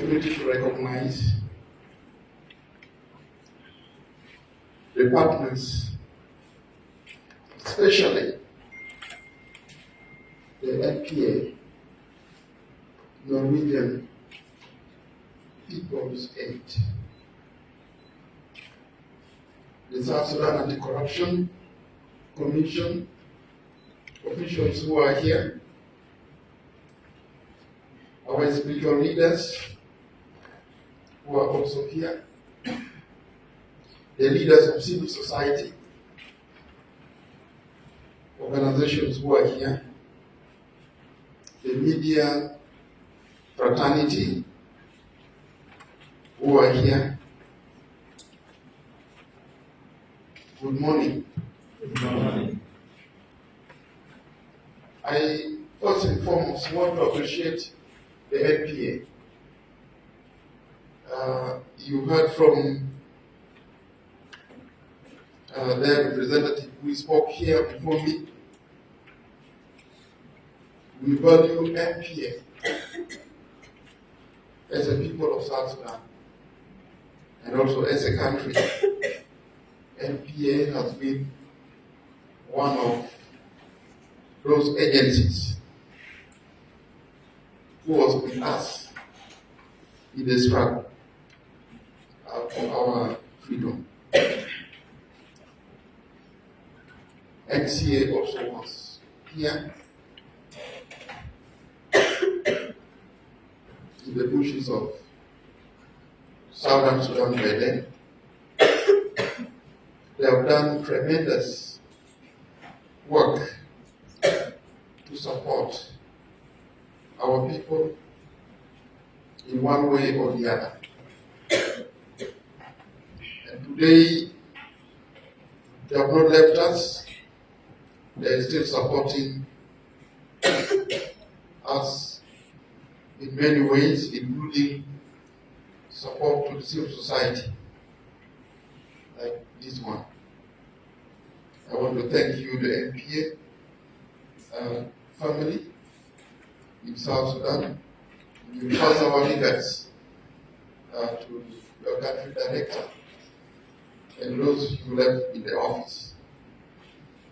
opportunity to recognize the partners, especially the NPA, Norwegian People's Aid, the South Sudan Anti-Corruption Commission officials who are here, our spiritual leaders who are also here, the leaders of civil society, organizations who are here, the media fraternity who are here. Good morning. Good morning. I first and foremost want to appreciate the NPA. You heard from their representative who spoke here before me. We value NPA as a people of South Sudan and also as a country. NPA has been one of those agencies who was with us in the struggle for our freedom. NCA also was here in the bushes of Southern Sudan by then. They have done tremendous work to support our people in one way or the other. And today, they have not left us. They are still supporting us in many ways, including support to the civil society, like this one. I want to thank you, the NPA family in South Sudan. You pass our leaders to your country director and those who left in the office.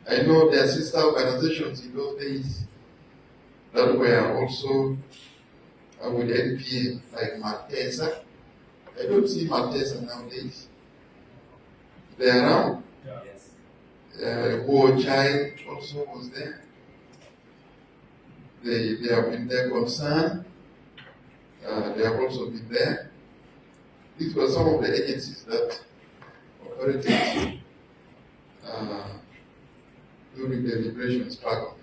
I know there are sister organizations in those days that were also with the NPA, like Maltesa. I don't see Maltesa nowadays. They are around. Yes. War Child also was there. They have been there concerned. They have also been there. These were some of the agencies that operated during the liberation struggle.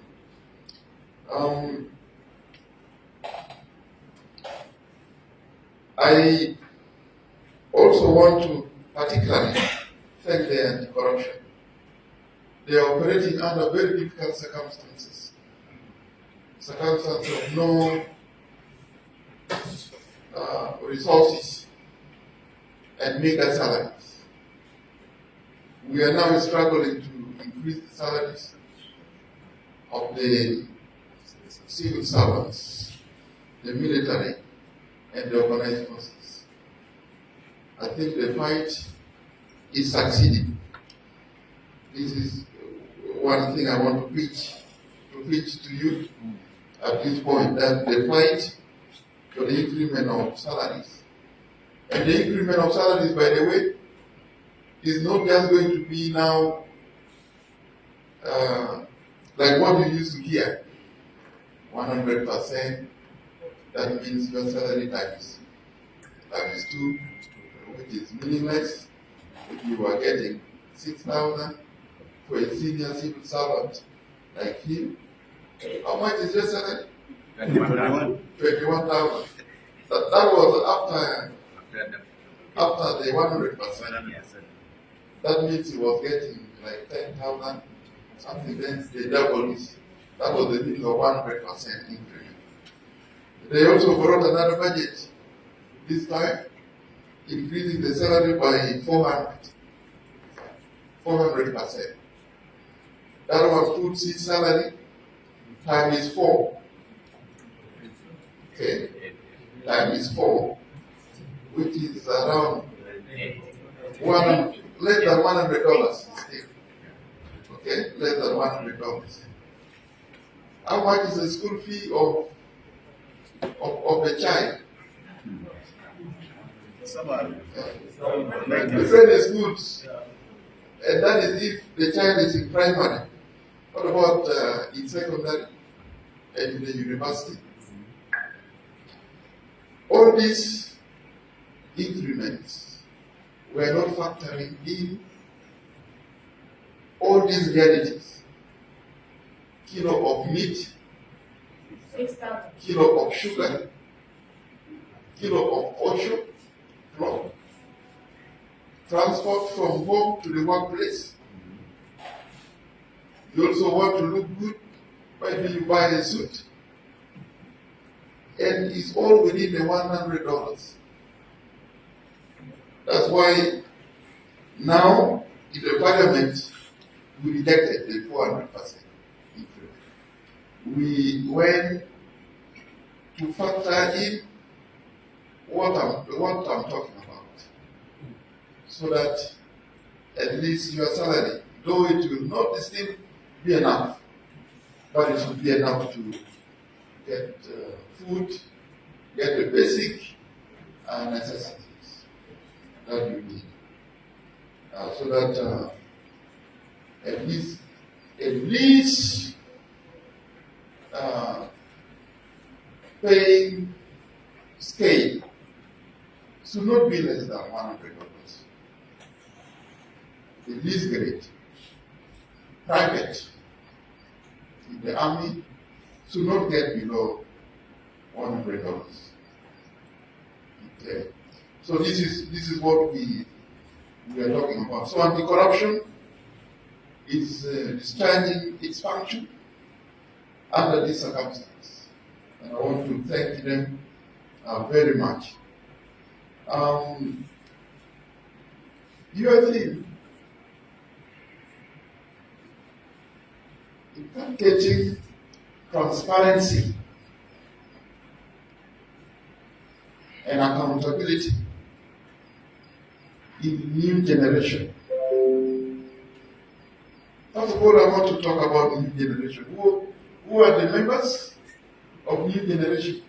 I also want to particularly thank the anti-corruption. They are operating under very difficult circumstances of no resources and mega salaries. We are now struggling to increase the salaries of the civil servants, the military, and the organized forces. I think the fight is succeeding. This is one thing I want to preach to you at this point, that the fight for the increment of salaries. And the increment of salaries, by the way, is not just going to be now like what you used to hear, 100%. That means your salary times 2, which is meaningless. If you are getting 6,000 for a senior civil servant like him, how much is your salary? 21,000. 21,000. That was after the 100%. That means he was getting like 10,000 something. Then the double is, that was the meaning of 100% increment. They also brought another budget this time, increasing the salary by 400%. That one puts his salary times 4. Okay, times 4. which is around less than $100. Okay, less than $100. How much is the school fee of the child? The friend is good, and that is if the child is in primary. What about in secondary and in the university? All these increments were not factoring in all these realities. Kilo of meat, kilo of sugar, kilo of osho, flour, transport from home to the workplace. You also want to look good, maybe you buy a suit, and it's all within the $100. That's why now in the parliament we rejected the 400% increment. We went to factor in what I'm talking about, so that at least your salary, though it will not still be enough, but it should be enough to get food, get the basic necessities that you need, so that at least paying scale should not be less than $100. The least grade, private, in the army should not get below $100. Okay, so this is what we are talking about. So anti-corruption is discharging its function under this circumstance, and I want to thank them very much. Your thing, inculcating transparency and accountability in new generation. First of all, I want to talk about new generation. Who are the members of new generation?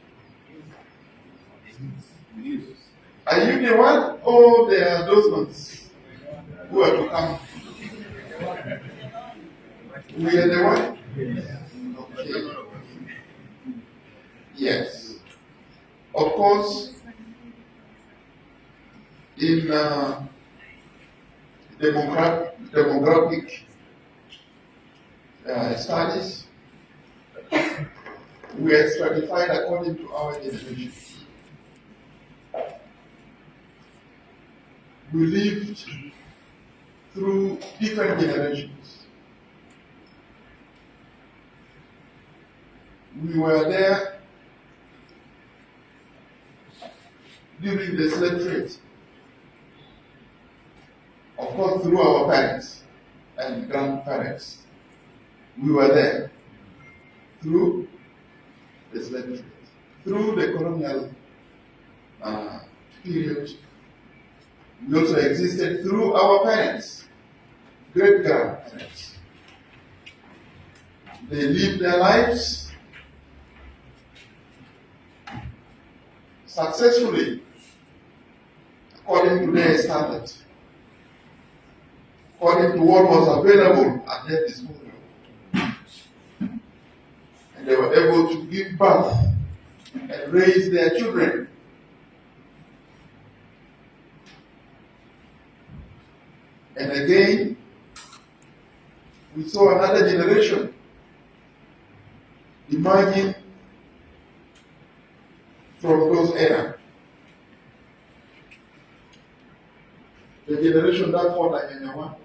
Are you the one, or there are those ones who are to come? We are the one? Okay. Yes. Of course, in demographic studies, we are stratified according to our generation. We lived through different generations. We were there during the slave trade. Of course, through our parents and grandparents. We were there through the slave trade, through the colonial period. We also existed through our parents, great-grandparents. They lived their lives successfully according to their standards, according to what was available at their disposal. And they were able to give birth and raise their children. And again, we saw another generation emerging from those era. The generation that fought like Nyanyawa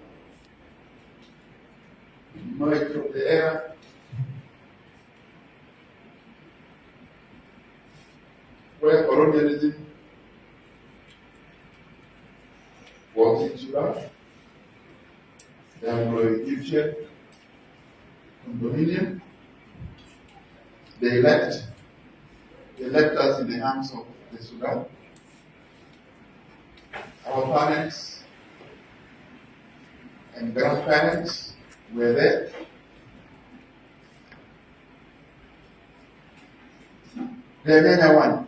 emerged from the era where colonialism was in Sudan. The Anglo-Egyptian dominion. They left us in the hands of the Sudan. our parents and grandparents were there. The Nyanya one,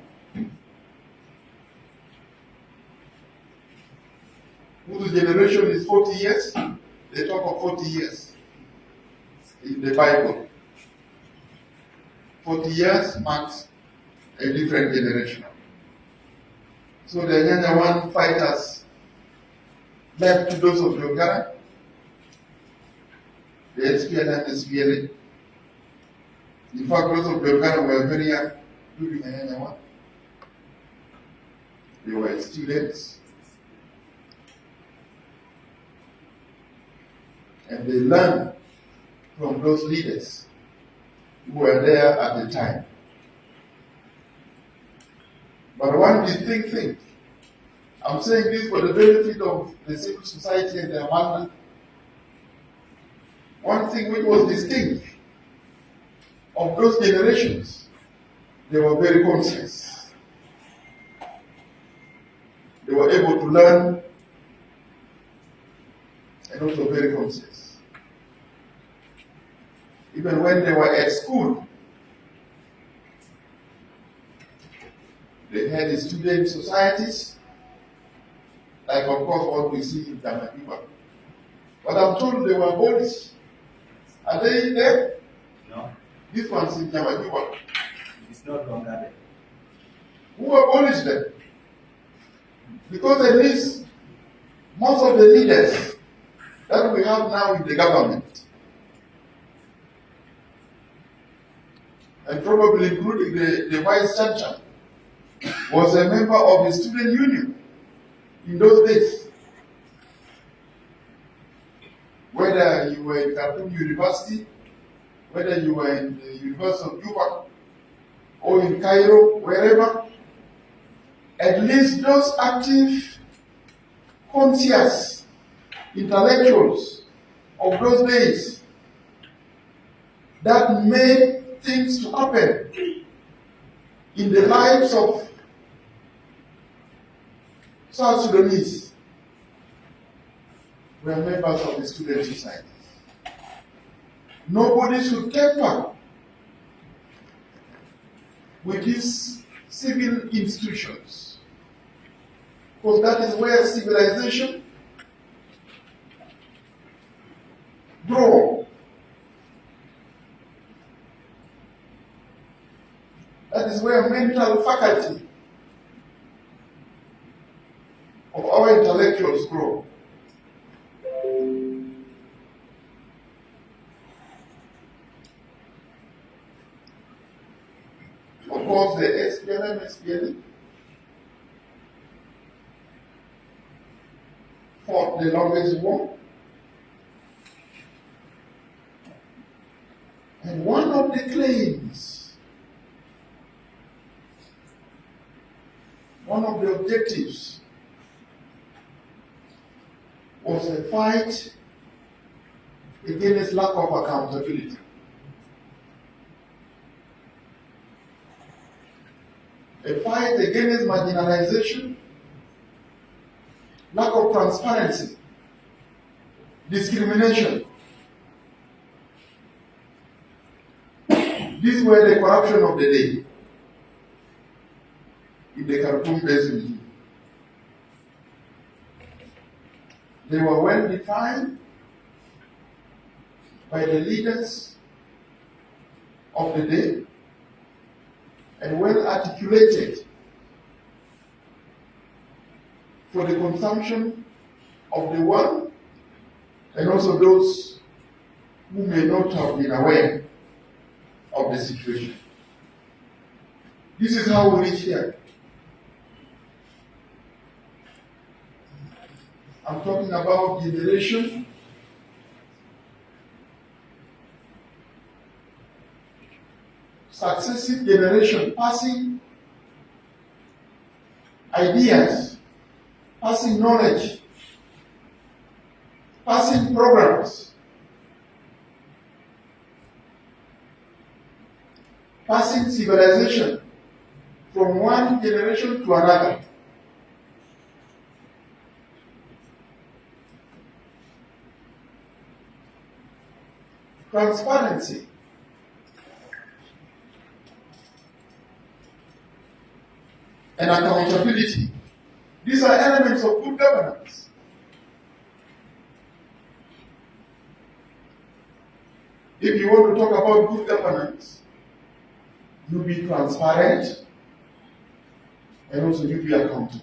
whose generation is 40 years, they talk of 40 years in the Bible. 40 years marks a different generation. So the Nyanya one fighters left to those of Yogara, the SPLM, SPLA. In fact, those of Yogara were very young during the Nyanya one. They were students. And they learned from those leaders who were there at the time. But one distinct thing, I'm saying this for the benefit of the civil society and their mandate. One thing which was distinct of those generations, they were very conscious. They were able to learn and also very conscious. Even when they were at school, they had student societies, like of course what we see in Tamakiba. But I'm told they were abolished. Are they there? No, This one's in Tamakiba. it's not longer there. Who abolished them? Because at least most of the leaders that we have now in the government, and probably including the vice chancellor, was a member of the student union in those days. Whether you were in Khartoum University, whether you were in the University of Juba, or in Cairo, wherever, at least those active, conscious intellectuals of those days that made things to happen in the lives of South Sudanese were members of the student society. Nobody should tamper with these civil institutions, because that is where civilization grows. That is where mental faculty of our intellectuals grow. Of course, the SPLA fought the longest war. And one of the claims, one of the objectives, was a fight against lack of accountability. A fight against marginalization, lack of transparency, discrimination. These were the corruption of the day in the Khartoum-based regime. They were well defined by the leaders of the day and well articulated for the consumption of the one and also those who may not have been aware of the situation. This is how we reach here. I'm talking about generation successive generation passing ideas, passing knowledge, passing programs, passing civilization from one generation to another. transparency, and accountability. These are elements of good governance. If you want to talk about good governance, you be transparent and also you be accountable.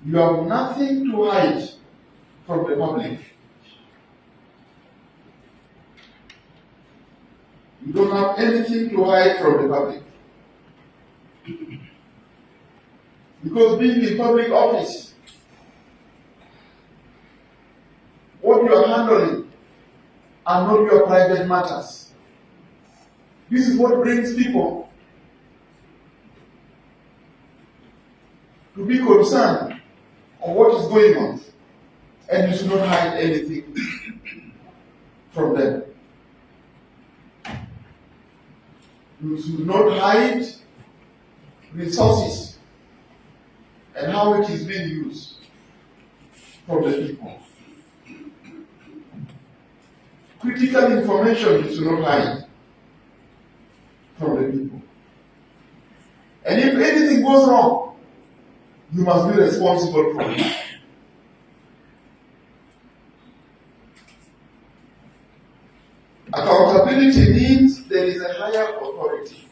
You have nothing to hide from the public. You don't have anything to hide from the public. Because being in public office, what you are handling are not your private matters. This is what brings people to be concerned of what is going on, and you should not hide anything from them. You should not hide resources and how it is being used from the people. Critical information you should not hide from the people. And if anything goes wrong, you must be responsible for it. Accountability means there is a higher authority.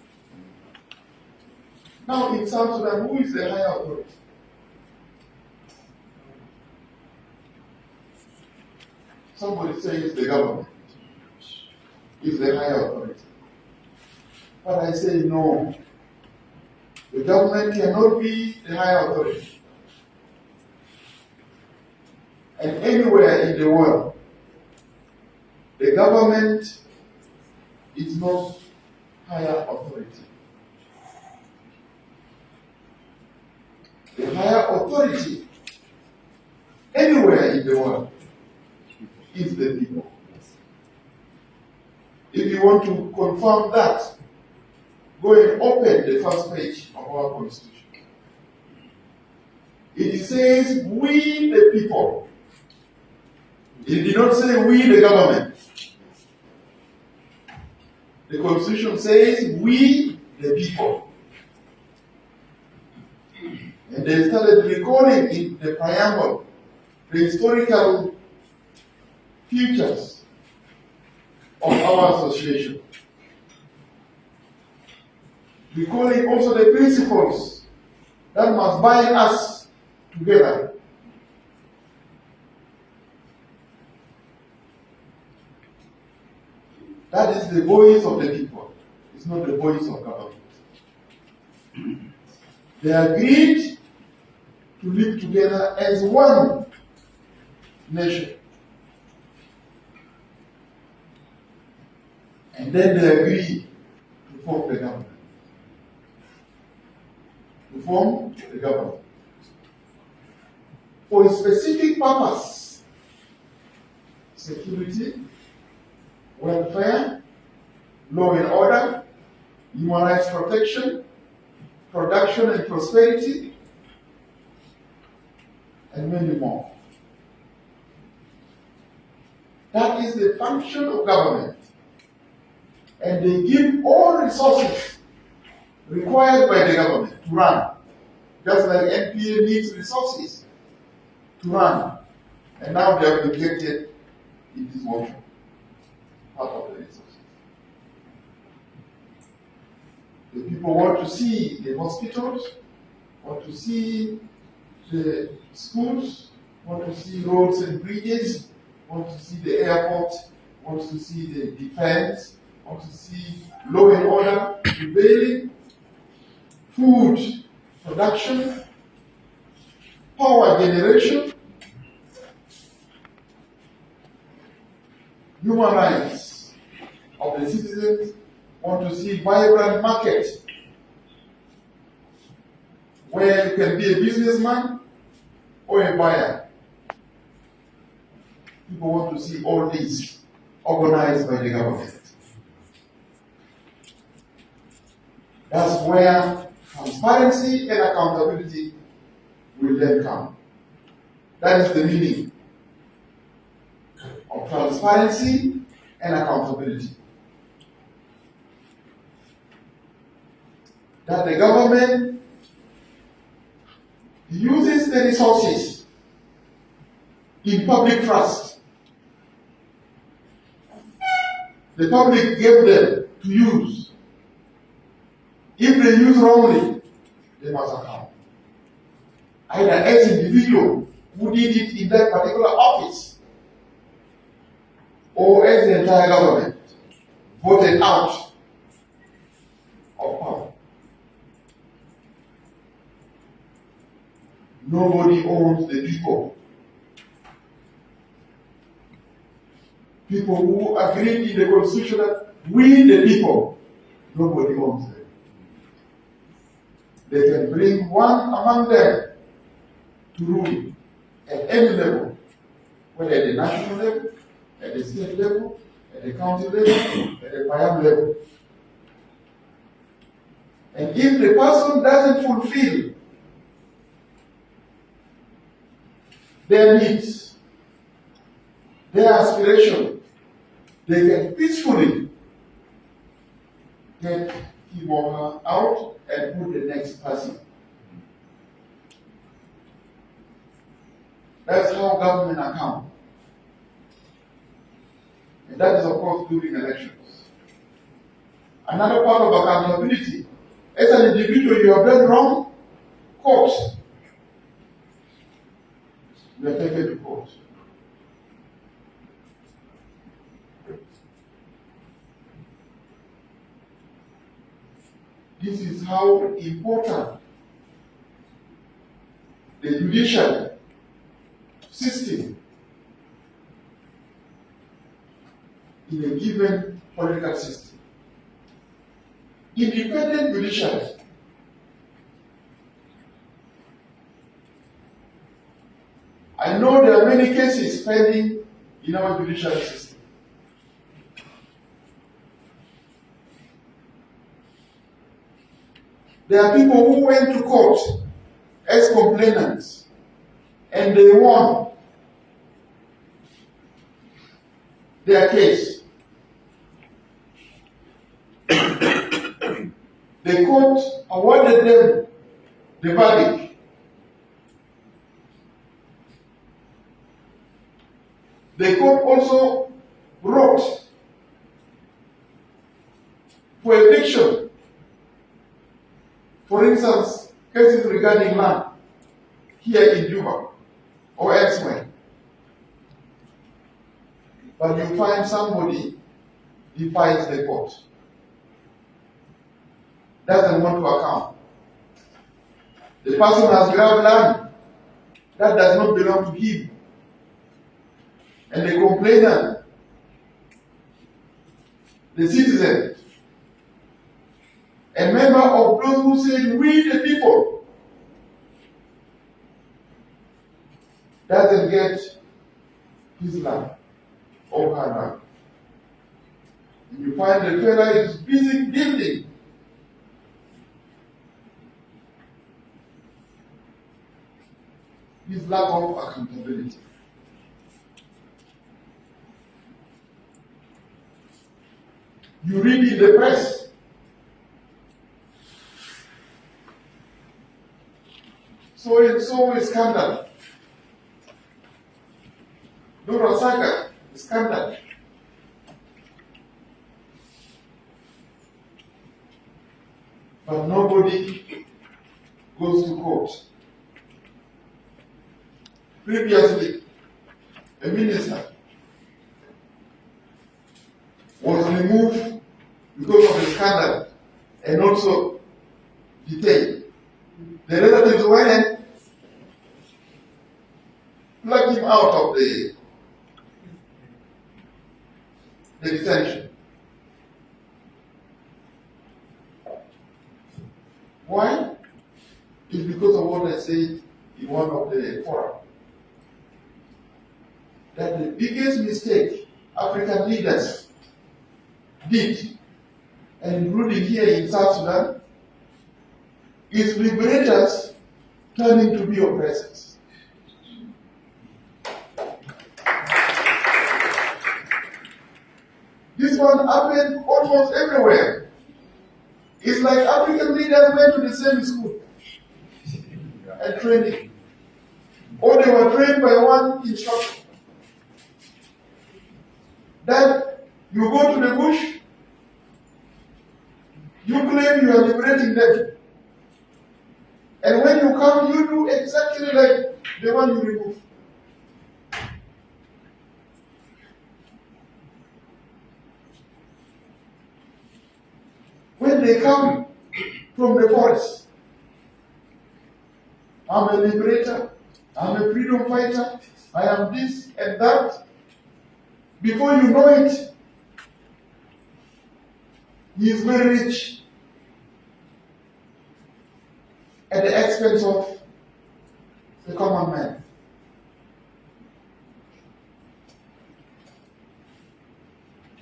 Now in South Sudan, who is the higher authority? Somebody says the government is the higher authority. But I say no. The government cannot be the higher authority. And anywhere in the world, the government is not higher authority. The higher authority anywhere in the world is the people. If you want to confirm that, go and open the first page of our Constitution. It says, we the people. It did not say we the government. The Constitution says, we the people. And they started recalling in the preamble the historical features of our association. Recalling also the principles that must bind us together. That is the voice of the people. It's not the voice of government. They agreed to live together as one nation. And then they agreed to form the government. To form the government. For a specific purpose: security, welfare, law and order, human rights protection, production and prosperity, and many more. That is the function of government. And they give all resources required by the government to run. Just like NPA needs resources to run. And now they have neglected in this motion part of the resources. The people want to see the hospitals, want to see the schools, want to see roads and bridges, want to see the airport, want to see the defense, want to see law and order prevailing, food production, power generation, human rights of the citizens, want to see vibrant market where you can be a businessman or a buyer. People want to see all these organized by the government. That's where transparency and accountability will then come. That is the meaning of transparency and accountability. That the government uses the resources in public trust. The public gave them to use. If they use wrongly, they must account. Either as individual who did it in that particular office, or as the entire government voted out of power. Nobody owns the people. People who agreed in the constitution that we the people, nobody owns them. They can bring one among them to rule at any level, whether at the national level, at the state level, at the county level, at the Payam level. And if the person doesn't fulfill their needs, their aspiration, they can peacefully get him or her out and put the next person. That's how government account. And that is, of course, during elections. Another part of accountability, as an individual, you have done wrong, court. You are taken to court. This is how important the judicial system in a given political system. Independent judiciary I know there are many cases pending in our judicial system. There are people who went to court as complainants and they won their case. The court awarded them the verdict. The court also wrote for eviction. For instance, cases regarding land here in Juba or elsewhere. But you find somebody defies the court, doesn't want to account. The person has grabbed land that does not belong to him. And the complainant, the citizen, a member of those who say, we the people, doesn't get his land or her land. And you find the fellow is busy building. His lack of accountability. You read in the press, so and so is scandal. Dora Saga is scandal. But nobody goes to court. Previously, a minister was removed because of the scandal and also detained. The relatives went and plucked him out of the detention. Why? It's because of what I said in one of the forums. That the biggest mistake African leaders did, and including here in South Sudan, is liberators turning to be oppressors. This one happened almost everywhere. It's like African leaders went to the same school and training. Or they were trained by one instructor. That you go to the bush, you claim you are liberating them. And when you come, you do exactly like the one you remove. When they come from the forest, I'm a liberator, I'm a freedom fighter, I am this and that. Before you know it, he is very rich at the expense of the common man.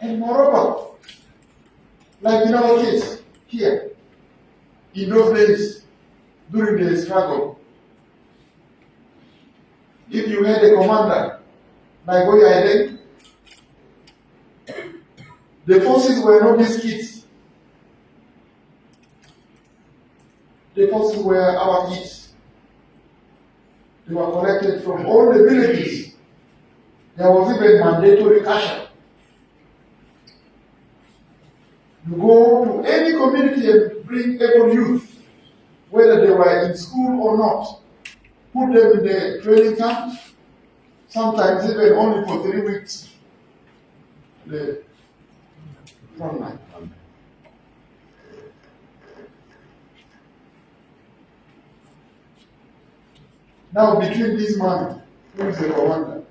And moreover, like in our case here, in those days, during the struggle, if you had a commander like Oyet, the forces were not these kids. The forces were our kids. They were collected from all the villages. There was even mandatory cash. You go to any community and bring able youth, whether they were in school or not, put them in the training camp, sometimes even only for 3 weeks. The front line. Now, between this man, who is the commander,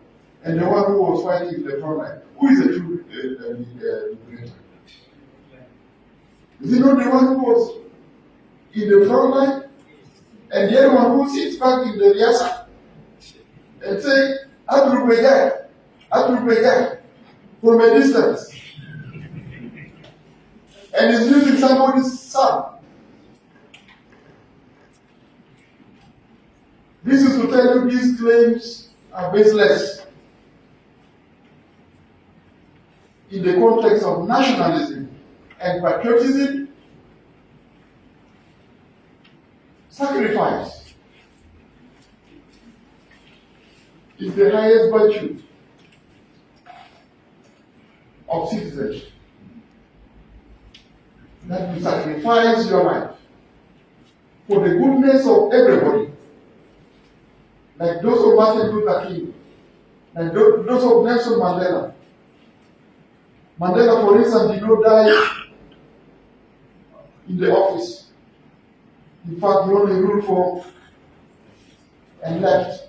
and the one who was fighting in the front line, who is the true liberator? Is it not the one who was in the front line, and the other one who sits back in the Riasa and say, Adrubeya, from a distance, and is using somebody's son? This is to tell you these claims are baseless in the context of nationalism and patriotism. Sacrifice is the highest virtue of citizenship. That you sacrifice your life for the goodness of everybody. Like those of Martin Luther King, like those of Nelson Mandela. Mandela, for instance, did not die in the office. In fact, he only ruled for and left.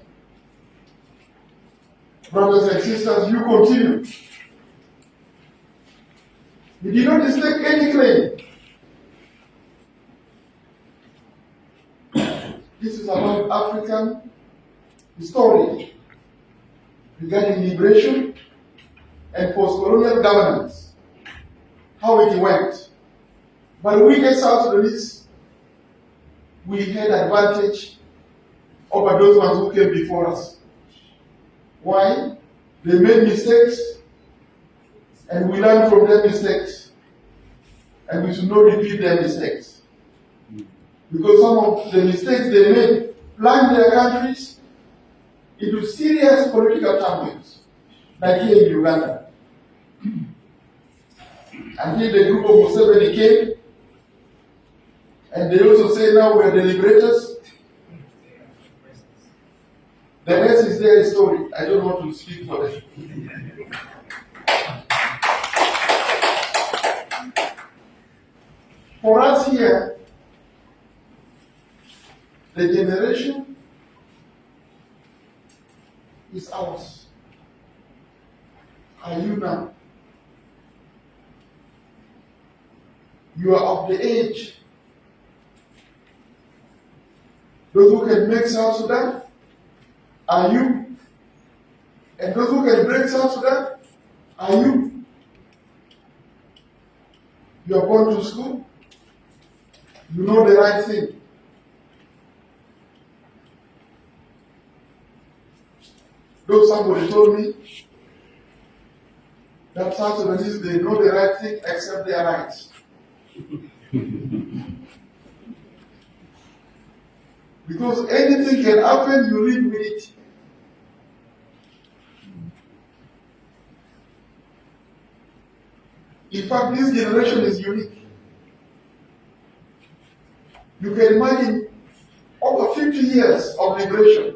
Brothers and sisters, you continue. He did not mistake any claim. This is about African story regarding liberation and post-colonial governance, how it went. But we as South Sudanese, we had advantage over those ones who came before us. Why? They made mistakes, and we learn from their mistakes, and we should not repeat their mistakes. Because some of the mistakes they made plunged their countries into serious political turmoil, like here in Uganda. Until the group of Museveni came, and they also say now we are the liberators. The rest is their story. I don't want to speak for them. For us here, the generation is ours. Are you now? You are of the age. Those who can make South Sudan are you. And those who can break South Sudan are you. You are going to school. You know the right thing. Though somebody told me that South Sudanese, they know the right thing except their rights. Because anything can happen, you live with it. In fact, this generation is unique. You can imagine over 50 years of liberation.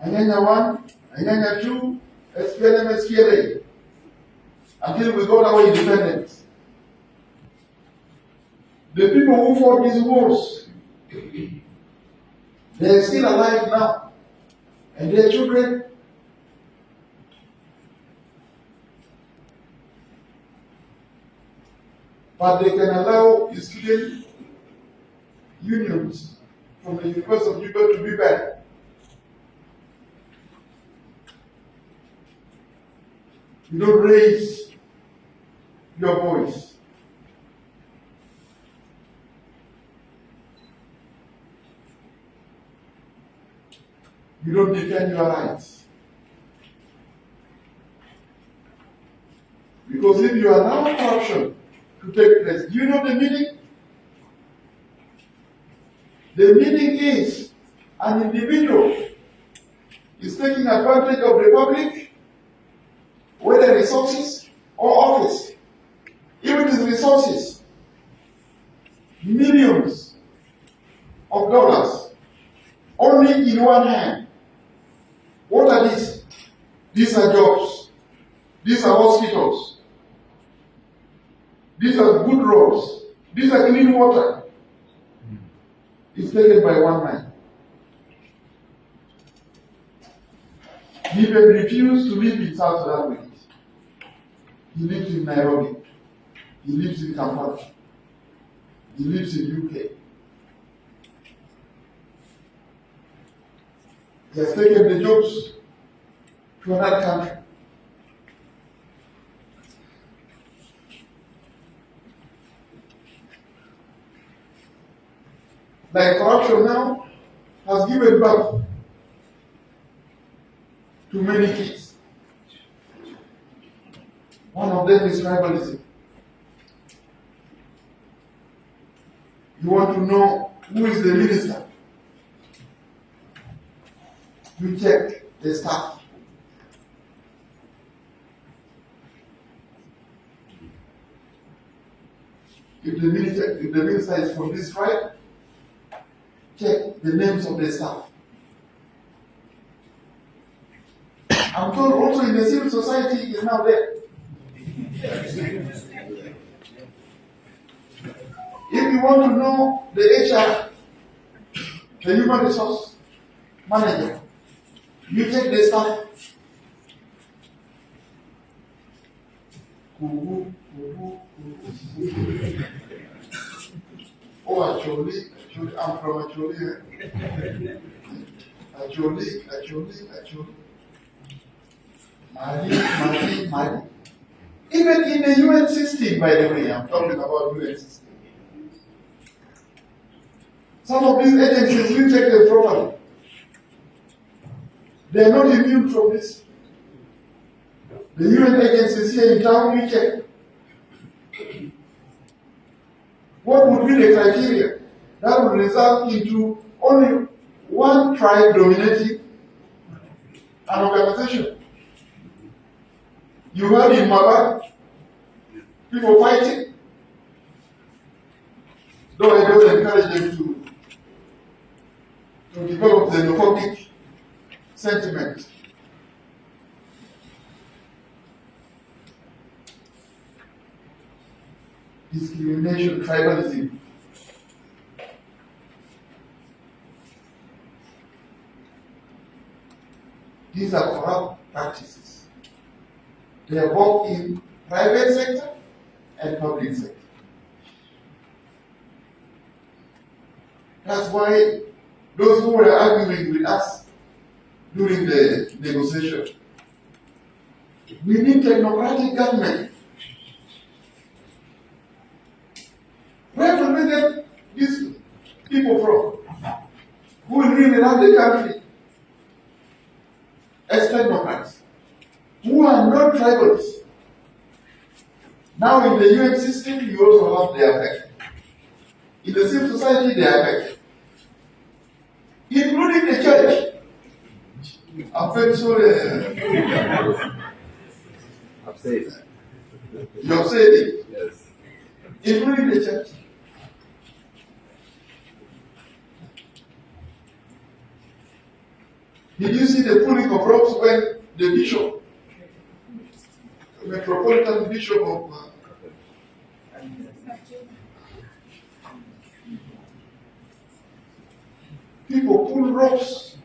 Anyanya 1, Anyanya 2, SPLM, SPLA, until we got our independence. The people who fought these wars, they are still alive now. And their children, but they can allow the student unions from the University of Juba to be back. You don't raise your voice. You don't defend your rights. Because if you allow corruption to take place, do you know the meaning? The meaning is an individual is taking advantage of the public, whether resources or office. If it is resources, millions of dollars, only in one hand. What are these? These are jobs. These are hospitals. These are good roads. These are clean water. It's taken by one man. He may refuse to live in South Sudan with it. He lives in Nairobi. He lives in Kampala. He lives in UK. He has taken the jobs to another country. Like corruption now has given birth to many kids. One of them is tribalism. You want to know who is the minister? You check the staff. If the minister is from this tribe, check the names of the staff. I'm told also in the civil society is now there. If you want to know the HR, the human resource manager, you check the staff. Oh, actually, I'm from Acholi. Acholi. Mali. Even in the UN system, by the way, I'm talking about UN system. Some of these agencies, we check them properly. They are not immune from this. The UN agencies here in town, we check. What would be the criteria that would result into only one tribe dominating an organization? You heard in Mabad, people fighting. Though I don't encourage them to develop xenophobic sentiment. Discrimination, tribalism. These are corrupt practices. They are both in private sector and public sector. That's why those who were arguing with us during the negotiation, we need technocratic government. Where will we get these people from? Who will really run the country as technocrats? Who are not tribalists, Now in the UN system, you also have the effect. In the civil society, the effect. Including the church. I'm very sorry. I've said it. You have said it. Yes. Including the church. Did you see the pulling of ropes when the bishop, the metropolitan bishop of people pull ropes